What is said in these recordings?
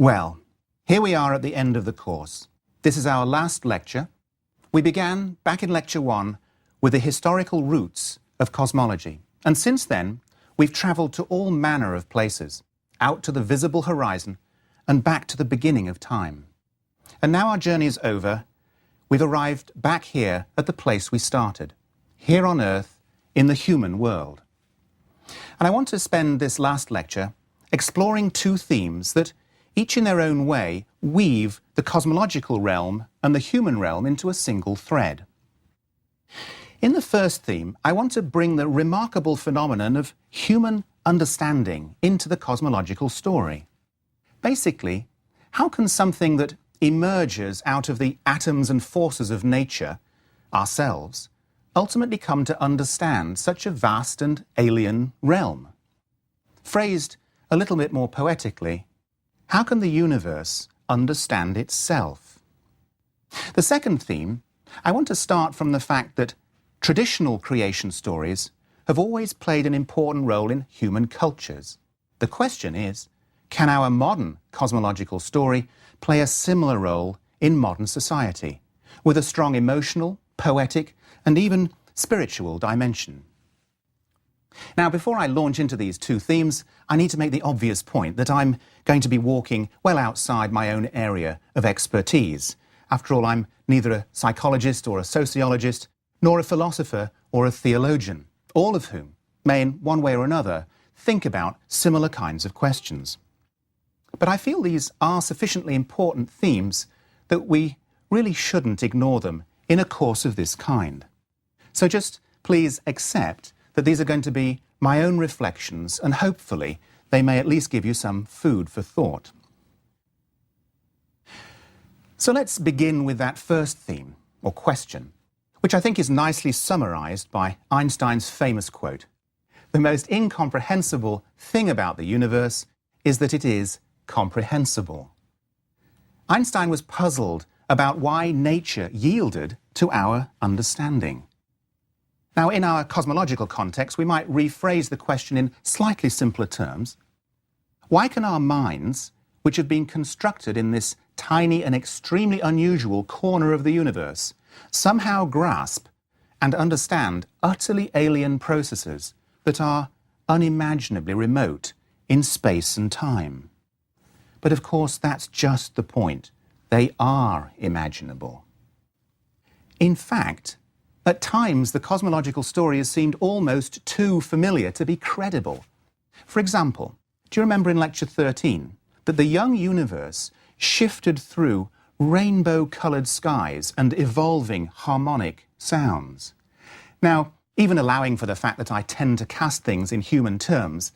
Well, here we are at the end of the course. This is our last lecture. We began back in Lecture 1 with the historical roots of cosmology. And since then, we've travelled to all manner of places, out to the visible horizon and back to the beginning of time. And now our journey is over. We've arrived back here at the place we started, here on Earth, in the human world. And I want to spend this last lecture exploring two themes that, each in their own way, weave the cosmological realm and the human realm into a single thread. In the first theme, I want to bring the remarkable phenomenon of human understanding into the cosmological story. Basically, how can something that emerges out of the atoms and forces of nature, ourselves, ultimately come to understand such a vast and alien realm? Phrased a little bit more poetically, how can the universe understand itself? The second theme, I want to start from the fact that traditional creation stories have always played an important role in human cultures. The question is, can our modern cosmological story play a similar role in modern society, with a strong emotional, poetic, and even spiritual dimension? Now, before I launch into these two themes, I need to make the obvious point that I'm going to be walking well outside my own area of expertise. After all, I'm neither a psychologist or a sociologist, nor a philosopher or a theologian, all of whom may, in one way or another, think about similar kinds of questions. But I feel these are sufficiently important themes that we really shouldn't ignore them in a course of this kind. So just please accept that these are going to be my own reflections, and hopefully they may at least give you some food for thought. So let's begin with that first theme, or question, which I think is nicely summarized by Einstein's famous quote: "The most incomprehensible thing about the universe is that it is comprehensible." Einstein was puzzled about why nature yielded to our understanding. Now, in our cosmological context, we might rephrase the question in slightly simpler terms. Why can our minds, which have been constructed in this tiny and extremely unusual corner of the universe, somehow grasp and understand utterly alien processes that are unimaginably remote in space and time? But of course, that's just the point. They are imaginable. In fact, at times, the cosmological story has seemed almost too familiar to be credible. For example, do you remember in Lecture 13 that the young universe shifted through rainbow-coloured skies and evolving harmonic sounds? Now, even allowing for the fact that I tend to cast things in human terms,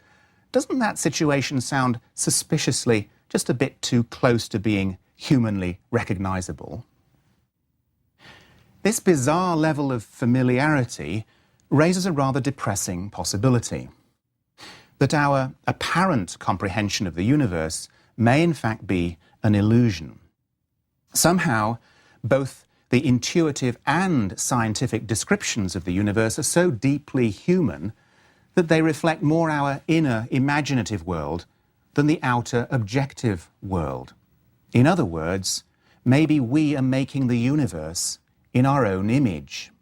doesn't that situation sound suspiciously just a bit too close to being humanly recognisable? This bizarre level of familiarity raises a rather depressing possibility, that our apparent comprehension of the universe may in fact be an illusion. Somehow, both the intuitive and scientific descriptions of the universe are so deeply human that they reflect more our inner imaginative world than the outer objective world. In other words, maybe we are making the universe in our own image.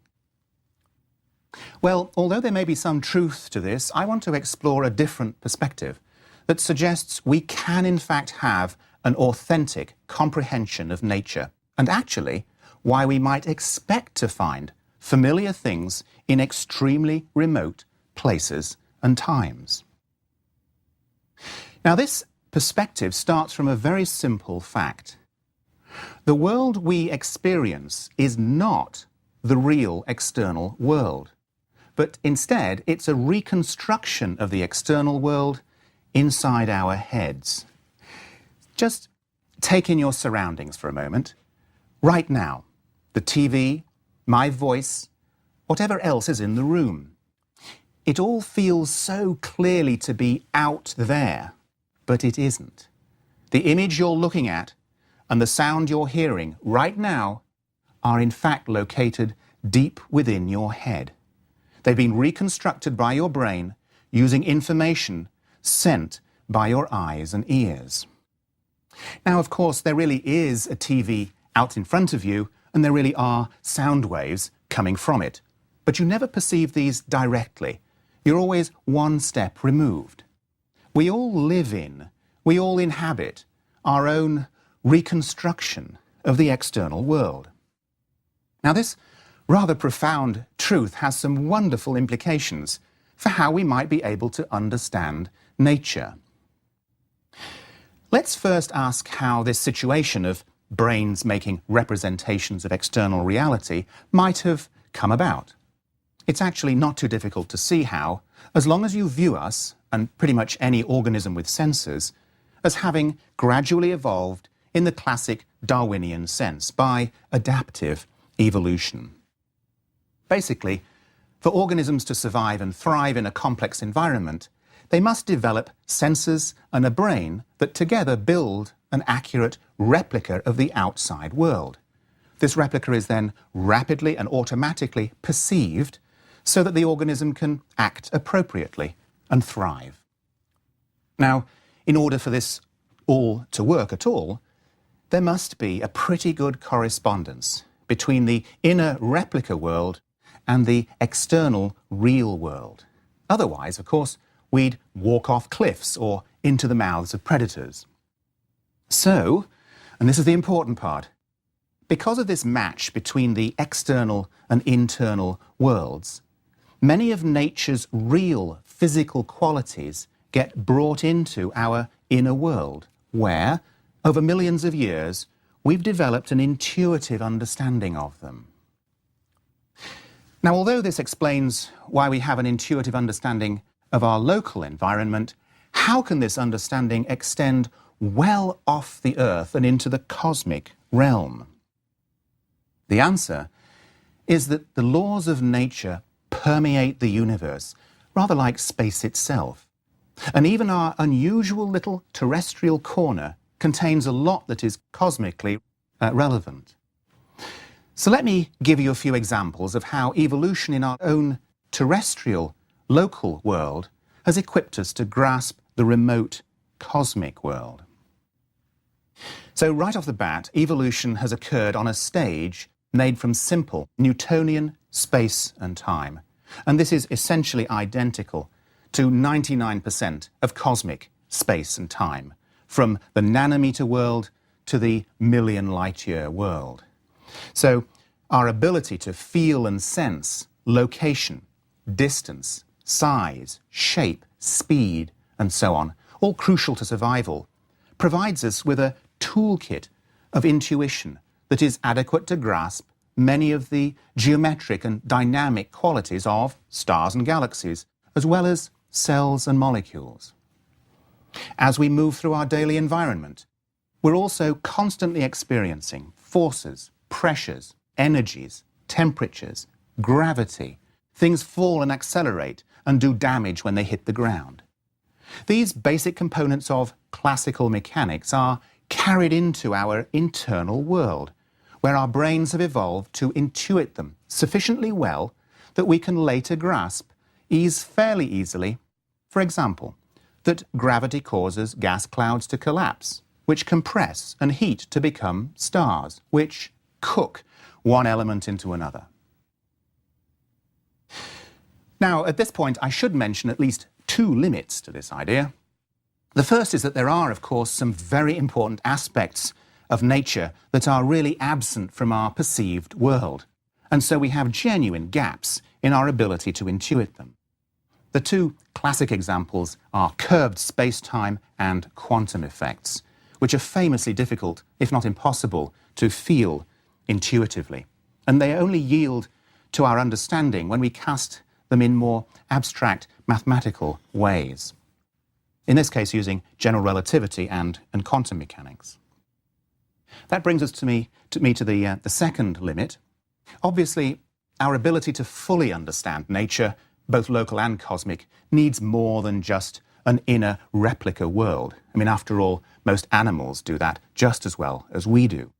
Well, although there may be some truth to this, I want to explore a different perspective that suggests we can in fact have an authentic comprehension of nature, and actually why we might expect to find familiar things in extremely remote places and times. Now, this perspective starts from a very simple fact. The world we experience is not the real external world, but instead it's a reconstruction of the external world inside our heads. Just take in your surroundings for a moment. Right now, the TV, my voice, whatever else is in the room. It all feels so clearly to be out there, but it isn't. The image you're looking at and the sound you're hearing right now are in fact located deep within your head. They've been reconstructed by your brain using information sent by your eyes and ears. Now, of course, there really is a TV out in front of you, and there really are sound waves coming from it. But you never perceive these directly. You're always one step removed. We all live in, we all inhabit our own reconstruction of the external world. Now, this rather profound truth has some wonderful implications for how we might be able to understand nature. Let's first ask how this situation of brains making representations of external reality might have come about. It's actually not too difficult to see how, as long as you view us, and pretty much any organism with senses, as having gradually evolved in the classic Darwinian sense by adaptive evolution. Basically, for organisms to survive and thrive in a complex environment, they must develop senses and a brain that together build an accurate replica of the outside world. This replica is then rapidly and automatically perceived so that the organism can act appropriately and thrive. Now, in order for this all to work at all, there must be a pretty good correspondence between the inner replica world and the external real world. Otherwise, of course, we'd walk off cliffs or into the mouths of predators. So, and this is the important part, because of this match between the external and internal worlds, many of nature's real physical qualities get brought into our inner world, where, over millions of years, we've developed an intuitive understanding of them. Now, although this explains why we have an intuitive understanding of our local environment, how can this understanding extend well off the Earth and into the cosmic realm? The answer is that the laws of nature permeate the universe, rather like space itself. And even our unusual little terrestrial corner contains a lot that is cosmically relevant. So let me give you a few examples of how evolution in our own terrestrial, local world has equipped us to grasp the remote cosmic world. So right off the bat, evolution has occurred on a stage made from simple Newtonian space and time. And this is essentially identical to 99% of cosmic space and time, from the nanometer world to the million light-year world. So our ability to feel and sense location, distance, size, shape, speed, and so on, all crucial to survival, provides us with a toolkit of intuition that is adequate to grasp many of the geometric and dynamic qualities of stars and galaxies, as well as cells and molecules. As we move through our daily environment, we're also constantly experiencing forces, pressures, energies, temperatures, gravity. Things fall and accelerate and do damage when they hit the ground. These basic components of classical mechanics are carried into our internal world, where our brains have evolved to intuit them sufficiently well that we can later grasp fairly easily, for example, that gravity causes gas clouds to collapse, which compress and heat to become stars, which cook one element into another. Now, at this point, I should mention at least two limits to this idea. The first is that there are, of course, some very important aspects of nature that are really absent from our perceived world, and so we have genuine gaps in our ability to intuit them. The two classic examples are curved space-time and quantum effects, which are famously difficult, if not impossible, to feel intuitively, and they only yield to our understanding when we cast them in more abstract mathematical ways, in this case using general relativity and quantum mechanics. That brings us to the second limit. Obviously, our ability to fully understand nature, both local and cosmic, needs more than just an inner replica world. I mean, after all, most animals do that just as well as we do.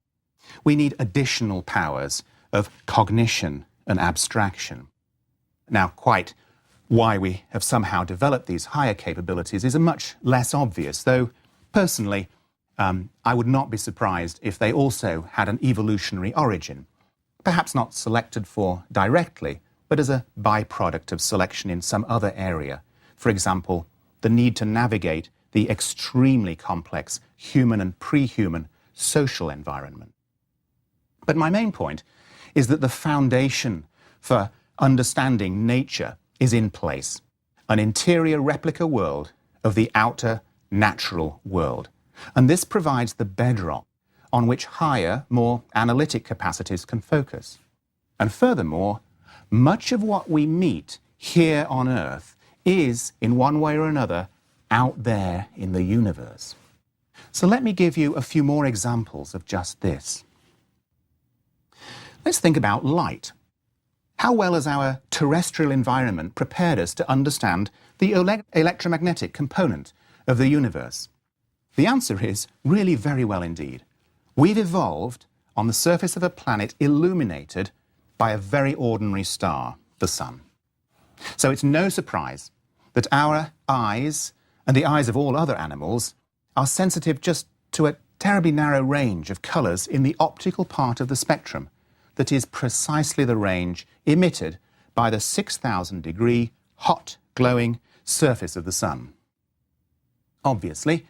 We need additional powers of cognition and abstraction. Now, quite why we have somehow developed these higher capabilities is much less obvious, though personally, I would not be surprised if they also had an evolutionary origin, perhaps not selected for directly, but as a byproduct of selection in some other area. For example, the need to navigate the extremely complex human and pre-human social environment. But my main point is that the foundation for understanding nature is in place, an interior replica world of the outer natural world. And this provides the bedrock on which higher, more analytic capacities can focus. And furthermore, much of what we meet here on Earth is, in one way or another, out there in the universe. So let me give you a few more examples of just this. Let's think about light. How well has our terrestrial environment prepared us to understand the electromagnetic component of the universe? The answer is really very well indeed. We've evolved on the surface of a planet illuminated by a very ordinary star, the sun. So it's no surprise that our eyes and the eyes of all other animals are sensitive just to a terribly narrow range of colours in the optical part of the spectrum that is precisely the range emitted by the 6,000-degree, hot, glowing surface of the sun. Obviously,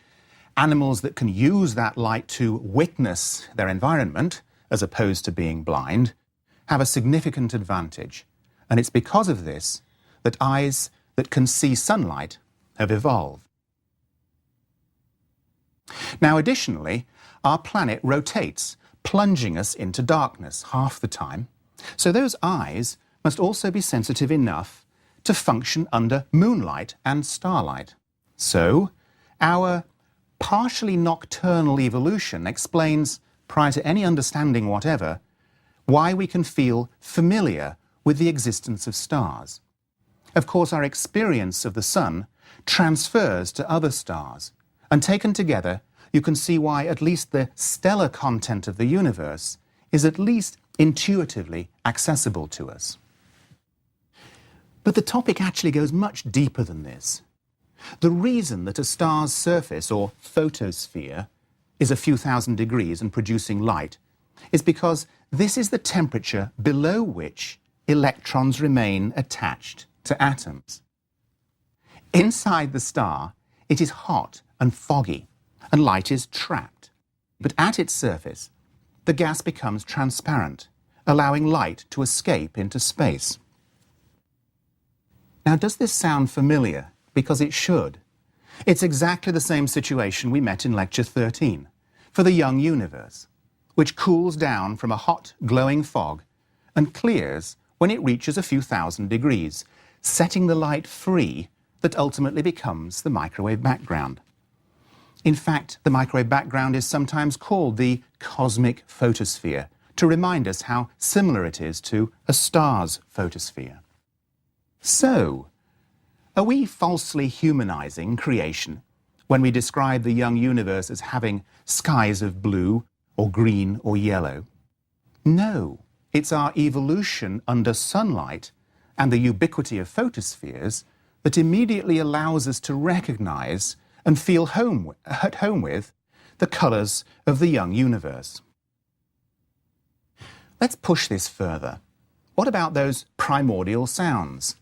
animals that can use that light to witness their environment, as opposed to being blind, have a significant advantage. And it's because of this that eyes that can see sunlight have evolved. Now, additionally, our planet rotates, plunging us into darkness half the time. So those eyes must also be sensitive enough to function under moonlight and starlight. So our partially nocturnal evolution explains, prior to any understanding whatever, why we can feel familiar with the existence of stars. Of course, our experience of the sun transfers to other stars, and taken together, you can see why at least the stellar content of the universe is at least intuitively accessible to us. But the topic actually goes much deeper than this. The reason that a star's surface, or photosphere, is a few thousand degrees and producing light is because this is the temperature below which electrons remain attached to atoms. Inside the star, it is hot and foggy, and light is trapped. But at its surface, the gas becomes transparent, allowing light to escape into space. Now, does this sound familiar? Because it should. It's exactly the same situation we met in Lecture 13, for the young universe, which cools down from a hot, glowing fog and clears when it reaches a few thousand degrees, setting the light free that ultimately becomes the microwave background. In fact, the microwave background is sometimes called the cosmic photosphere, to remind us how similar it is to a star's photosphere. So, are we falsely humanizing creation when we describe the young universe as having skies of blue or green or yellow? No, it's our evolution under sunlight and the ubiquity of photospheres that immediately allows us to recognize and feel at home with the colours of the young universe. Let's push this further. What about those primordial sounds?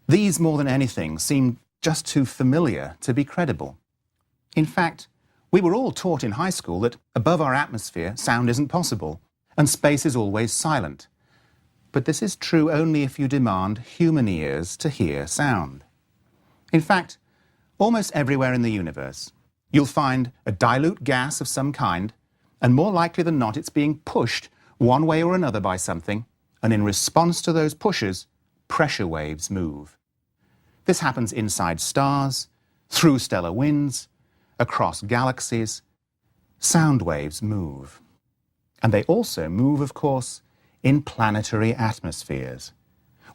These, more than anything, seem just too familiar to be credible. In fact, we were all taught in high school that above our atmosphere, sound isn't possible, and space is always silent. But this is true only if you demand human ears to hear sound. In fact, almost everywhere in the universe, you'll find a dilute gas of some kind, and more likely than not, it's being pushed one way or another by something, and in response to those pushes, pressure waves move. This happens inside stars, through stellar winds, across galaxies. Sound waves move. And they also move, of course, in planetary atmospheres,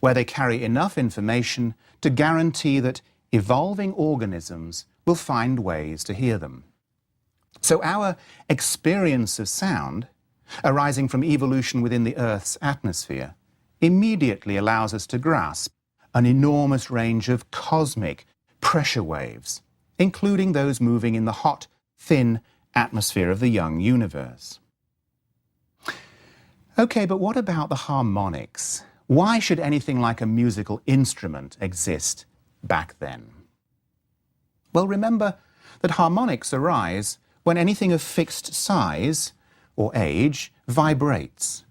where they carry enough information to guarantee that evolving organisms will find ways to hear them. So our experience of sound, arising from evolution within the Earth's atmosphere, immediately allows us to grasp an enormous range of cosmic pressure waves, including those moving in the hot, thin, atmosphere of the young universe. Okay, but what about the harmonics? Why should anything like a musical instrument exist back then? Well, remember that harmonics arise when anything of fixed size or age vibrates.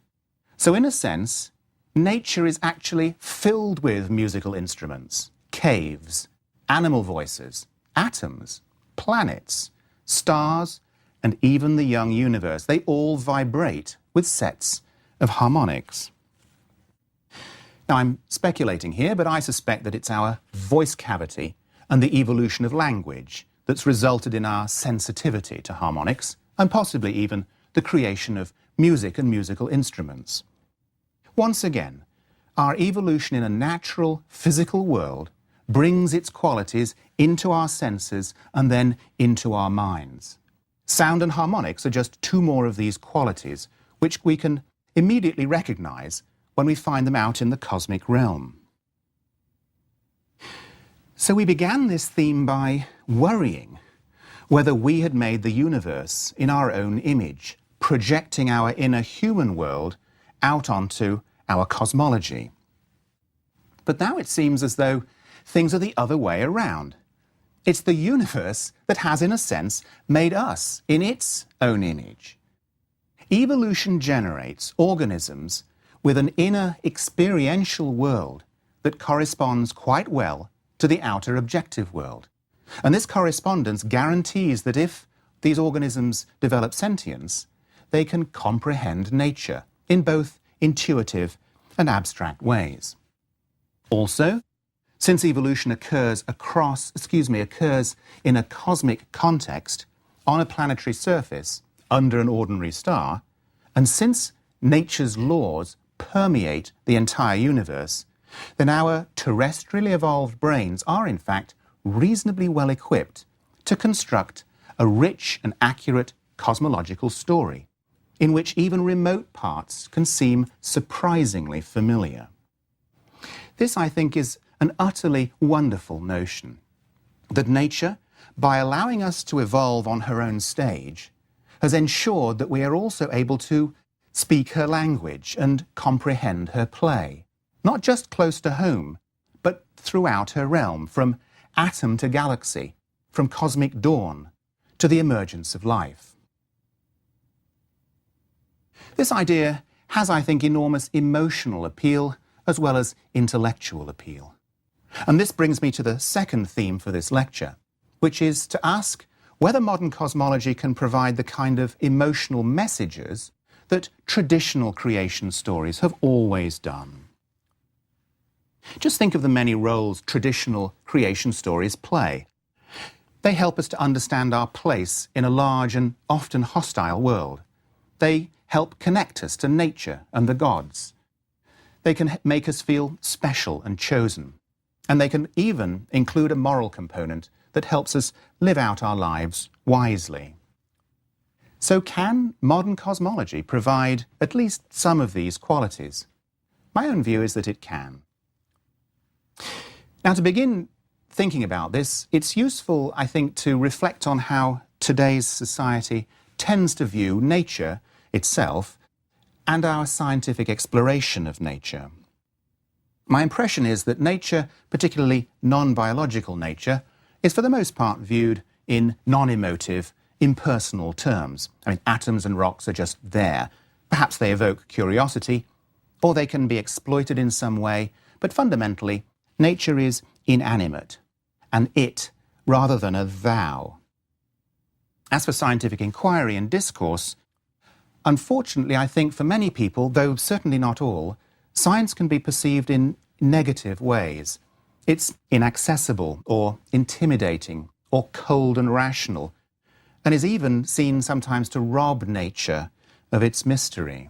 So in a sense, nature is actually filled with musical instruments, caves, animal voices, atoms, planets, stars, and even the young universe. They all vibrate with sets of harmonics. Now, I'm speculating here, but I suspect that it's our voice cavity and the evolution of language that's resulted in our sensitivity to harmonics, and possibly even the creation of music and musical instruments. Once again, our evolution in a natural, physical world brings its qualities into our senses and then into our minds. Sound and harmonics are just two more of these qualities, which we can immediately recognize when we find them out in the cosmic realm. So we began this theme by worrying whether we had made the universe in our own image, projecting our inner human world out onto our cosmology. But now it seems as though things are the other way around. It's the universe that has, in a sense, made us in its own image. Evolution generates organisms with an inner experiential world that corresponds quite well to the outer objective world. And this correspondence guarantees that if these organisms develop sentience, they can comprehend nature in both intuitive and abstract ways. Also, since evolution occurs in a cosmic context, on a planetary surface, under an ordinary star, and since nature's laws permeate the entire universe, then our terrestrially evolved brains are in fact reasonably well equipped to construct a rich and accurate cosmological story, in which even remote parts can seem surprisingly familiar. This, I think, is an utterly wonderful notion, that nature, by allowing us to evolve on her own stage, has ensured that we are also able to speak her language and comprehend her play, not just close to home, but throughout her realm, from atom to galaxy, from cosmic dawn to the emergence of life. This idea has, I think, enormous emotional appeal as well as intellectual appeal. And this brings me to the second theme for this lecture, which is to ask whether modern cosmology can provide the kind of emotional messages that traditional creation stories have always done. Just think of the many roles traditional creation stories play. They help us to understand our place in a large and often hostile world. They help connect us to nature and the gods. They can make us feel special and chosen. And they can even include a moral component that helps us live out our lives wisely. So can modern cosmology provide at least some of these qualities? My own view is that it can. Now, to begin thinking about this, it's useful, I think, to reflect on how today's society tends to view nature itself and our scientific exploration of nature. My impression is that nature, particularly non-biological nature, is for the most part viewed in non-emotive, impersonal terms. I mean, atoms and rocks are just there. Perhaps they evoke curiosity, or they can be exploited in some way, but fundamentally, nature is inanimate, an it rather than a thou. As for scientific inquiry and discourse, unfortunately, I think for many people, though certainly not all, science can be perceived in negative ways. It's inaccessible or intimidating or cold and rational, and is even seen sometimes to rob nature of its mystery.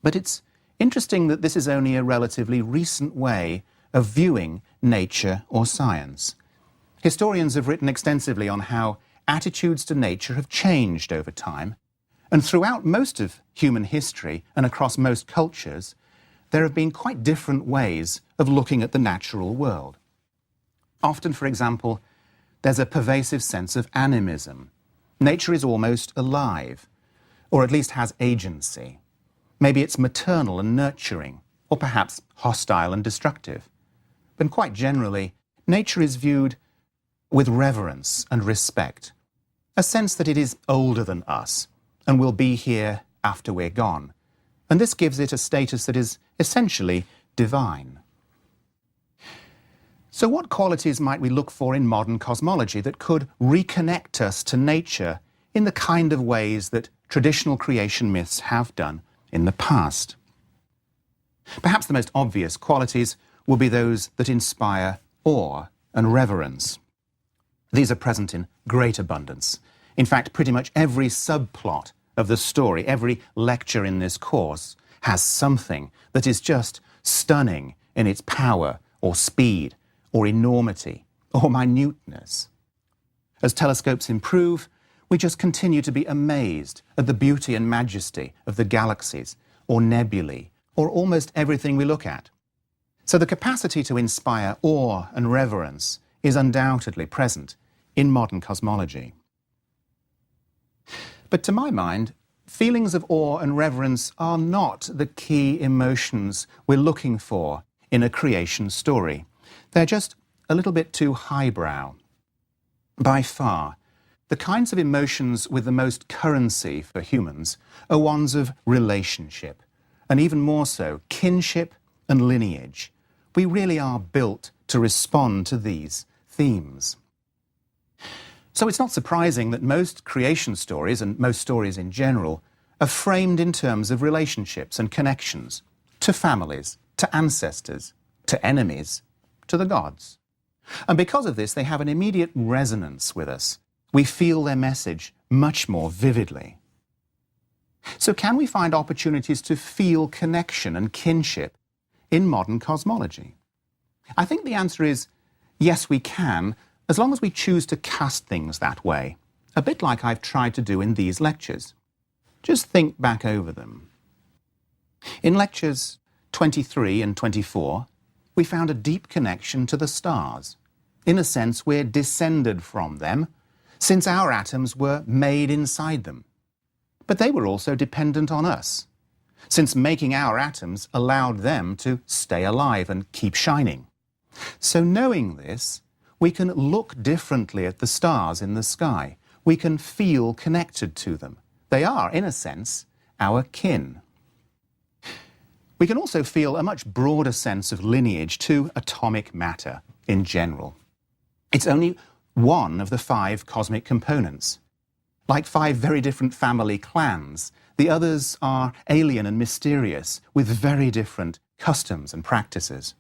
But it's interesting that this is only a relatively recent way of viewing nature or science. Historians have written extensively on how attitudes to nature have changed over time, and throughout most of human history and across most cultures, there have been quite different ways of looking at the natural world. Often, for example, there's a pervasive sense of animism. Nature is almost alive, or at least has agency. Maybe it's maternal and nurturing, or perhaps hostile and destructive. But quite generally, nature is viewed with reverence and respect, a sense that it is older than us and will be here after we're gone. And this gives it a status that is essentially divine. So what qualities might we look for in modern cosmology that could reconnect us to nature in the kind of ways that traditional creation myths have done in the past? Perhaps the most obvious qualities will be those that inspire awe and reverence. These are present in great abundance. In fact, pretty much every subplot of the story, every lecture in this course, has something that is just stunning in its power or speed or enormity or minuteness. As telescopes improve, we just continue to be amazed at the beauty and majesty of the galaxies or nebulae or almost everything we look at. So the capacity to inspire awe and reverence is undoubtedly present in modern cosmology. But to my mind, feelings of awe and reverence are not the key emotions we're looking for in a creation story. They're just a little bit too highbrow. By far, the kinds of emotions with the most currency for humans are ones of relationship, and even more so, kinship and lineage. We really are built to respond to these themes. So it's not surprising that most creation stories, and most stories in general, are framed in terms of relationships and connections to families, to ancestors, to enemies, to the gods. And because of this, they have an immediate resonance with us. We feel their message much more vividly. So can we find opportunities to feel connection and kinship in modern cosmology? I think the answer is yes, we can, as long as we choose to cast things that way, a bit like I've tried to do in these lectures. Just think back over them. In lectures 23 and 24, we found a deep connection to the stars. In a sense, we're descended from them, since our atoms were made inside them. But they were also dependent on us, since making our atoms allowed them to stay alive and keep shining. So knowing this, we can look differently at the stars in the sky. We can feel connected to them. They are, in a sense, our kin. We can also feel a much broader sense of lineage to atomic matter in general. It's only one of the 5 cosmic components. Like 5 very different family clans, the others are alien and mysterious with very different customs and practices.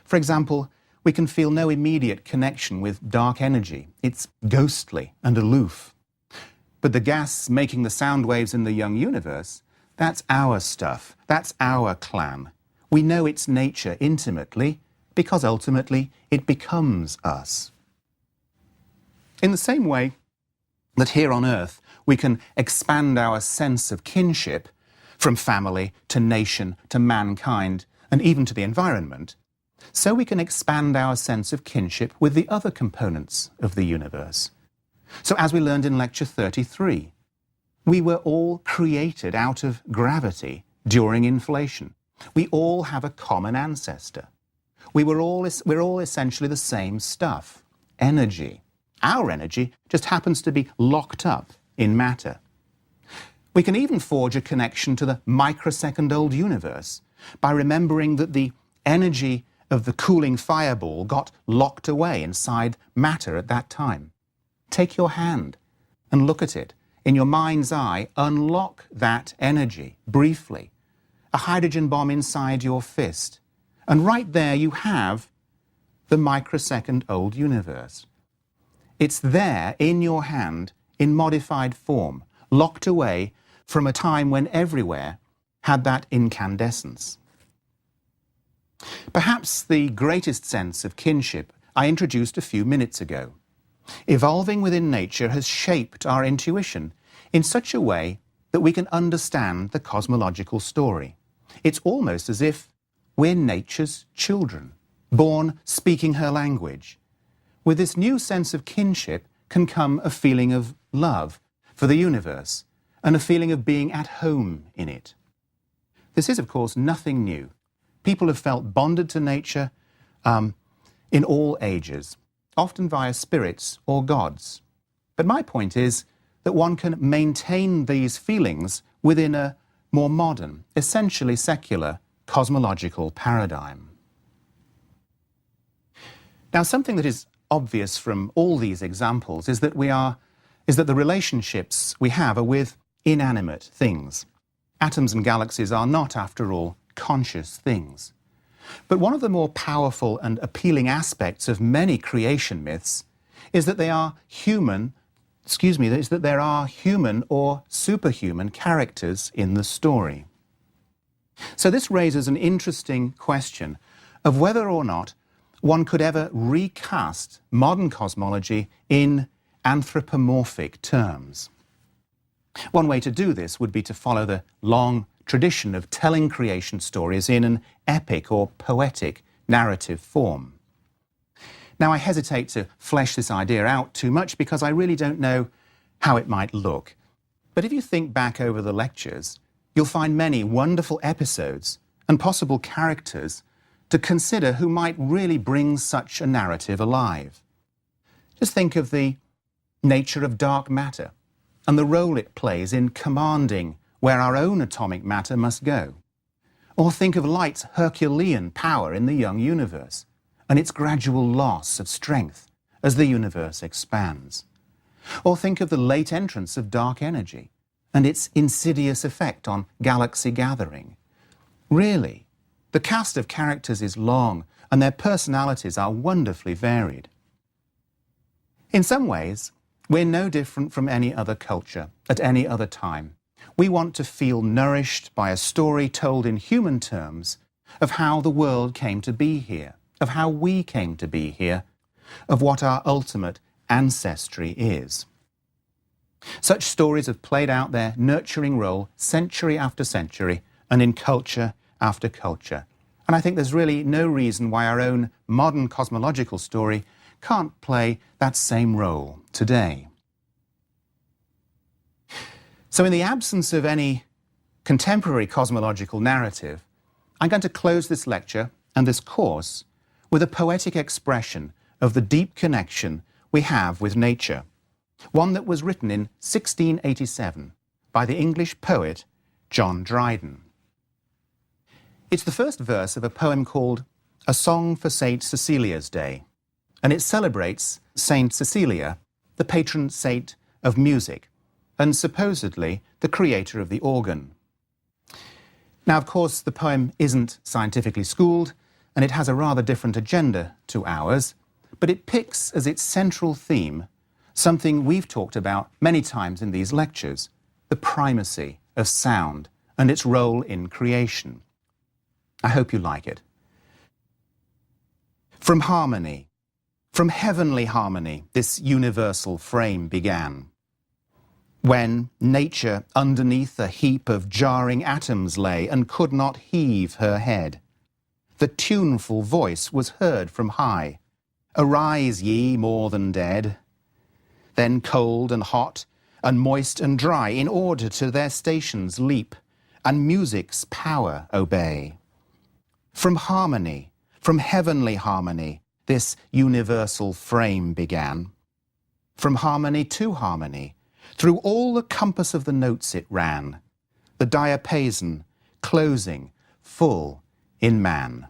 For example, we can feel no immediate connection with dark energy. It's ghostly and aloof. But the gas making the sound waves in the young universe, that's our stuff. That's our clan. We know its nature intimately because ultimately it becomes us. In the same way that here on Earth we can expand our sense of kinship from family to nation to mankind and even to the environment, so we can expand our sense of kinship with the other components of the universe. So as we learned in lecture 33, we were all created out of gravity during inflation. We all have a common ancestor. We're all essentially the same stuff, energy. Our energy just happens to be locked up in matter. We can even forge a connection to the microsecond-old universe by remembering that the energy of the cooling fireball got locked away inside matter at that time. Take your hand and look at it. In your mind's eye, unlock that energy briefly. A hydrogen bomb inside your fist. And right there you have the microsecond-old universe. It's there in your hand in modified form, locked away from a time when everywhere had that incandescence. Perhaps the greatest sense of kinship I introduced a few minutes ago. Evolving within nature has shaped our intuition in such a way that we can understand the cosmological story. It's almost as if we're nature's children, born speaking her language. With this new sense of kinship can come a feeling of love for the universe and a feeling of being at home in it. This is, of course, nothing new. People have felt bonded to nature in all ages, often via spirits or gods. But my point is that one can maintain these feelings within a more modern, essentially secular, cosmological paradigm. Now, something that is obvious from all these examples is that the relationships we have are with inanimate things. Atoms and galaxies are not, after all, conscious things. But one of the more powerful and appealing aspects of many creation myths is that there are human or superhuman characters in the story. So this raises an interesting question of whether or not one could ever recast modern cosmology in anthropomorphic terms. One way to do this would be to follow the long tradition of telling creation stories in an epic or poetic narrative form. Now, I hesitate to flesh this idea out too much because I really don't know how it might look. But if you think back over the lectures, you'll find many wonderful episodes and possible characters to consider who might really bring such a narrative alive. Just think of the nature of dark matter and the role it plays in commanding where our own atomic matter must go. Or think of light's Herculean power in the young universe and its gradual loss of strength as the universe expands. Or think of the late entrance of dark energy and its insidious effect on galaxy gathering. Really, the cast of characters is long and their personalities are wonderfully varied. In some ways, we're no different from any other culture at any other time. We want to feel nourished by a story told in human terms of how the world came to be here, of how we came to be here, of what our ultimate ancestry is. Such stories have played out their nurturing role century after century and in culture after culture. And I think there's really no reason why our own modern cosmological story can't play that same role today. So in the absence of any contemporary cosmological narrative, I'm going to close this lecture and this course with a poetic expression of the deep connection we have with nature, one that was written in 1687 by the English poet John Dryden. It's the first verse of a poem called A Song for St. Cecilia's Day, and it celebrates St. Cecilia, the patron saint of music, and supposedly the creator of the organ. Now, of course, the poem isn't scientifically schooled, and it has a rather different agenda to ours, but it picks as its central theme something we've talked about many times in these lectures, the primacy of sound and its role in creation. I hope you like it. From harmony, from heavenly harmony, this universal frame began. When nature underneath a heap of jarring atoms lay and could not heave her head, the tuneful voice was heard from high, "Arise, ye more than dead." Then cold and hot and moist and dry in order to their stations leap, and music's power obey. From harmony, from heavenly harmony, this universal frame began. From harmony to harmony, through all the compass of the notes it ran, the diapason closing full in man.